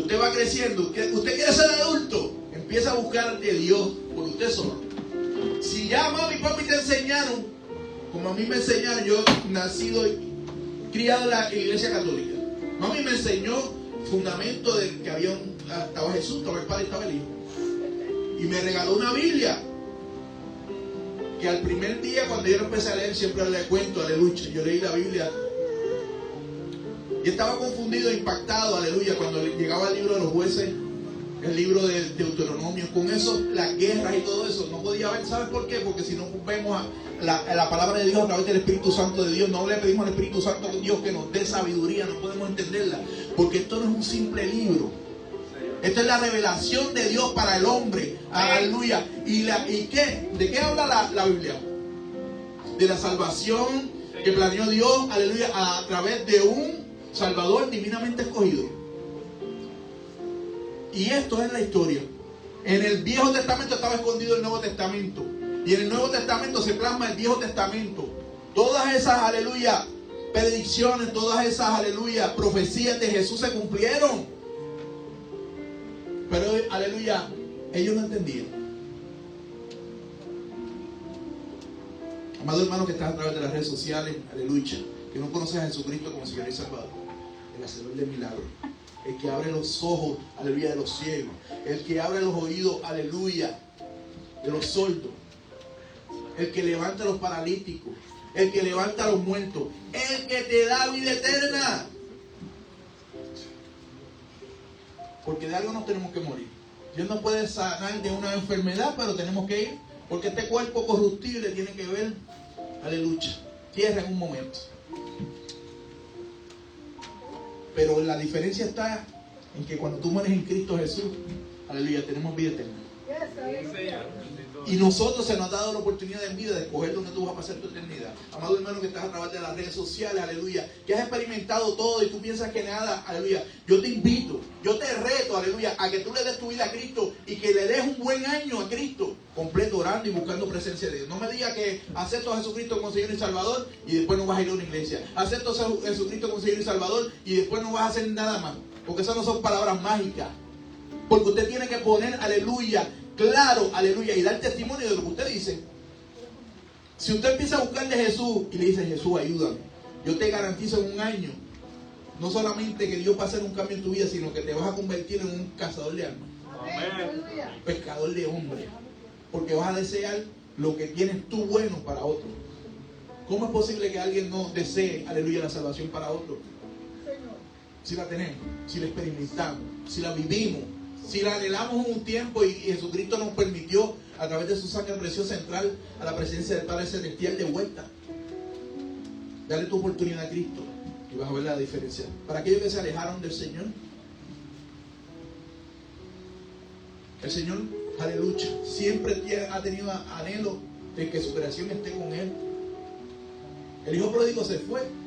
Usted va creciendo. Usted quiere ser adulto. Empieza a buscar de Dios por usted solo. Si ya mami y papi te enseñaron, como a mí me enseñaron, yo nacido y criado en la iglesia católica. Mami me enseñó fundamento de que había estaba Jesús, estaba el Padre, estaba el Hijo. Y me regaló una Biblia. Que al primer día cuando yo empecé a leer, siempre le cuento, aleluya, yo leí la Biblia y estaba confundido, impactado, aleluya, cuando llegaba el libro de los jueces, el libro de Deuteronomio, con eso, las guerras y todo eso, no podía ver. ¿Sabes por qué? Porque si no vemos a la palabra de Dios a través del Espíritu Santo de Dios, no le pedimos al Espíritu Santo de Dios que nos dé sabiduría, no podemos entenderla, porque esto no es un simple libro. Esta es la revelación de Dios para el hombre. Aleluya. ¿Y qué? ¿De qué habla la Biblia? De la salvación que planeó Dios, aleluya, a través de un Salvador divinamente escogido. Y esto es la historia. En el Viejo Testamento estaba escondido el Nuevo Testamento. Y en el Nuevo Testamento se plasma el Viejo Testamento. Todas esas, aleluya, predicciones, todas esas, aleluya, profecías de Jesús se cumplieron. Pero, aleluya, ellos no entendían. Amado hermano que estás a través de las redes sociales, aleluya, que no conoces a Jesucristo como Señor y Salvador, el hacedor de milagros, el que abre los ojos, aleluya, de los ciegos, el que abre los oídos, aleluya, de los sordos, el que levanta a los paralíticos, el que levanta a los muertos, el que te da vida eterna. Porque de algo nos tenemos que morir. Dios no puede sanar de una enfermedad, pero tenemos que ir. Porque este cuerpo corruptible tiene que ver, aleluya, tierra en un momento. Pero la diferencia está en que cuando tú mueres en Cristo Jesús, aleluya, tenemos vida eterna. Y nosotros se nos ha dado la oportunidad en vida de escoger dónde tú vas a pasar tu eternidad. Amado hermano que estás a través de las redes sociales, aleluya, que has experimentado todo y tú piensas que nada, aleluya, yo te invito, yo te reto, aleluya, a que tú le des tu vida a Cristo y que le des un buen año a Cristo, completo orando y buscando presencia de Dios. No me digas que acepto a Jesucristo como Señor y Salvador y después no vas a ir a una iglesia. Acepto a Jesucristo como Señor y Salvador y después no vas a hacer nada más. Porque esas no son palabras mágicas. Porque usted tiene que poner, aleluya, claro, aleluya, y dar testimonio de lo que usted dice. Si usted empieza a buscarle a Jesús y le dice, Jesús, ayúdame, yo te garantizo en un año, no solamente que Dios va a hacer un cambio en tu vida, sino que te vas a convertir en un cazador de almas, pescador de hombres, porque vas a desear lo que tienes tú bueno para otro. ¿Cómo es posible que alguien no desee, aleluya, la salvación para otro? Si la tenemos, si la experimentamos, si la vivimos, si la anhelamos un tiempo y Jesucristo nos permitió a través de su sangre preciosa entrar a la presencia del Padre Celestial de vuelta. Dale tu oportunidad a Cristo y vas a ver la diferencia. Para aquellos que se alejaron del Señor, el Señor, aleluya, siempre ha tenido anhelo de que su creación esté con Él. El hijo pródigo se fue.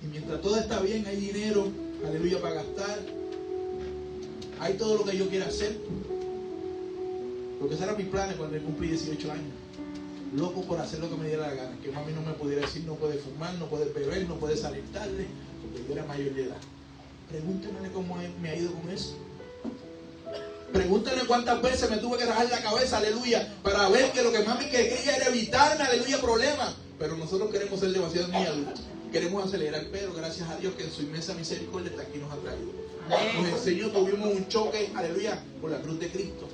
Y mientras todo está bien, hay dinero, aleluya, para gastar. Hay todo lo que yo quiera hacer. Porque esos eran mis planes cuando cumplí 18 años. Loco por hacer lo que me diera la gana. Que mami no me pudiera decir, no puedes fumar, no puedes beber, no puedes salir tarde, porque yo era mayor de edad. Pregúntenle cómo me ha ido con eso. Pregúntenle cuántas veces me tuve que rajar la cabeza, aleluya, para ver que lo que mami quería era evitarme, aleluya, problemas. Pero nosotros queremos ser demasiado muy adultos. Queremos acelerar, pero gracias a Dios que en su inmensa misericordia hasta aquí nos ha traído. Nos enseñó, tuvimos un choque, aleluya, por la cruz de Cristo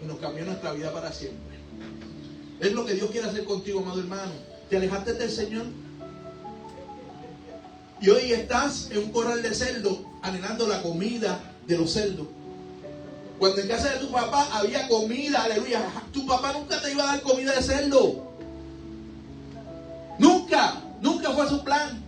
y nos cambió nuestra vida para siempre. Es lo que Dios quiere hacer contigo, amado hermano. Te alejaste del Señor y hoy estás en un corral de cerdos anhelando la comida de los cerdos. Cuando en casa de tu papá había comida, aleluya, tu papá nunca te iba a dar comida de cerdo. Nunca fue su plan.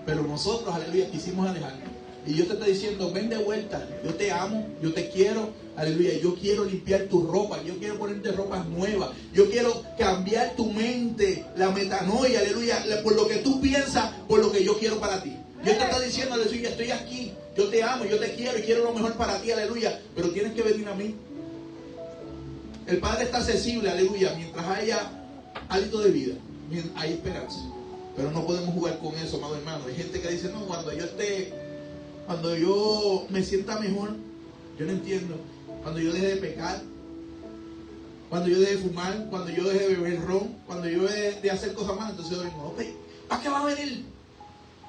Pero nosotros, aleluya, quisimos alejarnos. Y yo te estoy diciendo, ven de vuelta. Yo te amo, yo te quiero, aleluya. Yo quiero limpiar tu ropa, yo quiero ponerte ropas nuevas. Yo quiero cambiar tu mente, la metanoia, aleluya, por lo que tú piensas, por lo que yo quiero para ti. Yo te estoy diciendo, aleluya, estoy aquí. Yo te amo, yo te quiero y quiero lo mejor para ti, aleluya. Pero tienes que venir a mí. El Padre está accesible, aleluya. Mientras haya hálito de vida, hay esperanza. Pero no podemos jugar con eso, amado hermano. Hay gente que dice, no, cuando yo me sienta mejor, yo no entiendo. Cuando yo deje de pecar, cuando yo deje de fumar, cuando yo deje de beber ron, cuando yo deje de hacer cosas malas, entonces yo digo, ok, ¿para qué va a venir?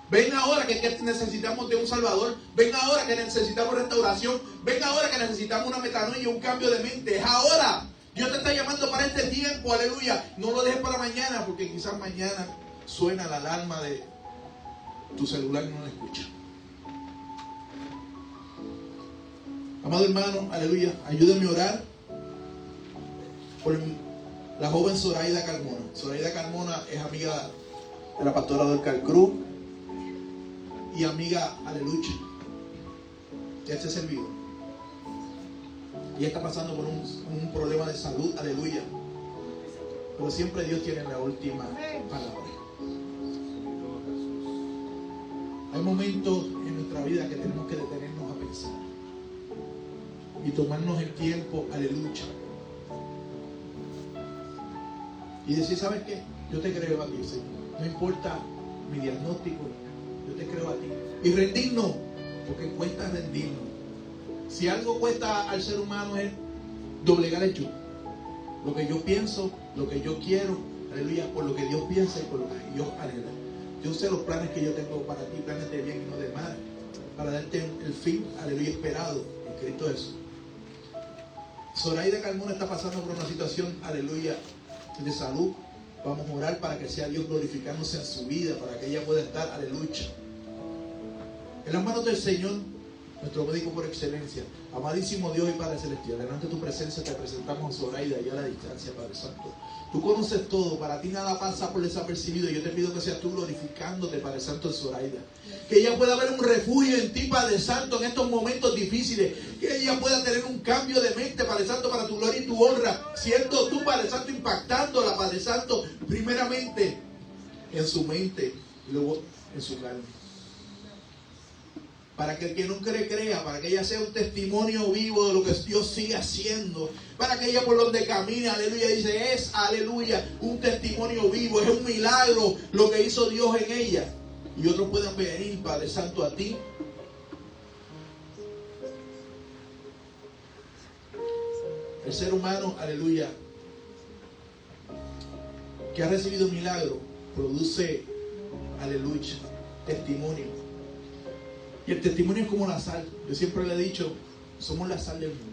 Ven ahora que necesitamos de un Salvador. Ven ahora que necesitamos restauración. Ven ahora que necesitamos una metanoia y un cambio de mente. Es ahora. Dios te está llamando para este tiempo, aleluya. No lo dejes para mañana, porque quizás mañana suena la alarma de tu celular y no la escucha. Amado hermano, aleluya, ayúdame a orar por la joven Zoraida Carmona. Zoraida Carmona es amiga de la pastora Dorcas Cruz y amiga, aleluya, de este servidor. Y está pasando por un problema de salud, aleluya. Pero siempre Dios tiene la última palabra. Hay momentos en nuestra vida que tenemos que detenernos a pensar y tomarnos el tiempo, aleluya, y decir, ¿sabes qué? Yo te creo a ti, Señor. No importa mi diagnóstico, yo te creo a ti. Y rendirnos, porque cuesta rendirnos. Si algo cuesta al ser humano es doblegar el yo. Lo que yo pienso, lo que yo quiero, aleluya, por lo que Dios piensa y por lo que Dios anhela. Yo sé los planes que yo tengo para ti, planes de bien y no de mal, para darte el fin, aleluya, esperado en Cristo Jesús. Zoraida Carmona está pasando por una situación, aleluya, de salud. Vamos a orar para que sea Dios glorificándose en su vida, para que ella pueda estar, aleluya, en las manos del Señor, nuestro médico por excelencia. Amadísimo Dios y Padre Celestial, delante de tu presencia te presentamos a Zoraida y a la distancia, Padre Santo. Tú conoces todo, para ti nada pasa por desapercibido. Yo te pido que seas tú glorificándote, Padre Santo, en Zoraida. Que ella pueda haber un refugio en ti, Padre Santo, en estos momentos difíciles. Que ella pueda tener un cambio de mente, Padre Santo, para tu gloria y tu honra. Siendo tú, Padre Santo, impactándola, Padre Santo, primeramente en su mente y luego en su carne. Para que el que no cree, crea. Para que ella sea un testimonio vivo de lo que Dios sigue haciendo. Para que ella por donde camine, aleluya, dice, es, aleluya, un testimonio vivo. Es un milagro lo que hizo Dios en ella. Y otros puedan venir, Padre Santo, a ti. El ser humano, aleluya, que ha recibido milagro, produce, aleluya, testimonio. Y el testimonio es como la sal. Yo siempre le he dicho, somos la sal del mundo.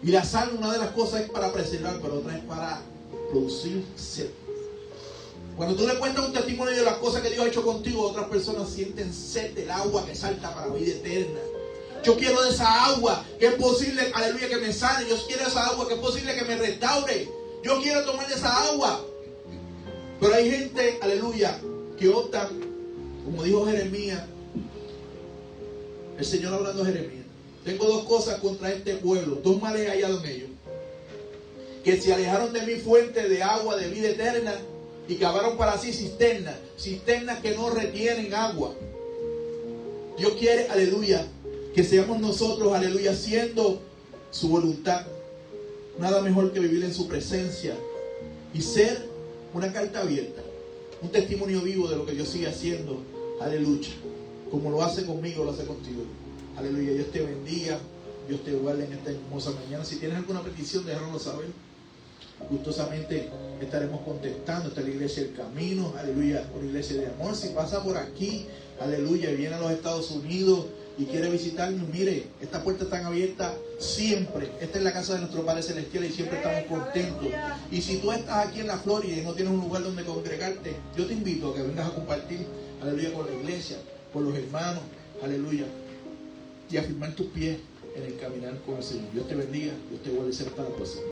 Y la sal, una de las cosas es para preservar, pero otra es para producir sed. Cuando tú le cuentas un testimonio de las cosas que Dios ha hecho contigo, otras personas sienten sed del agua que salta para vida eterna. Yo quiero de esa agua que es posible, aleluya, que me sane. Yo quiero esa agua que es posible que me restaure. Yo quiero tomar de esa agua. Pero hay gente, aleluya, que opta, como dijo Jeremías, el Señor hablando a Jeremías, tengo dos cosas contra este pueblo, dos males he hallado en ellos, que se alejaron de mi fuente de agua de vida eterna y cavaron para sí cisternas que no retienen agua. Dios quiere, aleluya, que seamos nosotros, aleluya, haciendo su voluntad. Nada mejor que vivir en su presencia y ser una carta abierta, un testimonio vivo de lo que Dios sigue haciendo. Aleluya. Como lo hace conmigo, lo hace contigo. Aleluya. Dios te bendiga. Dios te guarde en esta hermosa mañana. Si tienes alguna petición, déjanoslo saber. Gustosamente estaremos contestando. Esta es la iglesia del camino. Aleluya. Una iglesia de amor. Si pasa por aquí, aleluya, y viene a los Estados Unidos, y quiere visitarnos, mire, estas puertas están abiertas siempre. Esta es la casa de nuestro Padre Celestial y siempre estamos contentos. Y si tú estás aquí en la Florida y no tienes un lugar donde congregarte, yo te invito a que vengas a compartir, aleluya, con la iglesia, con los hermanos, aleluya, y a firmar tus pies en el caminar con el Señor. Dios te bendiga, Dios te guarde y será hasta la próxima.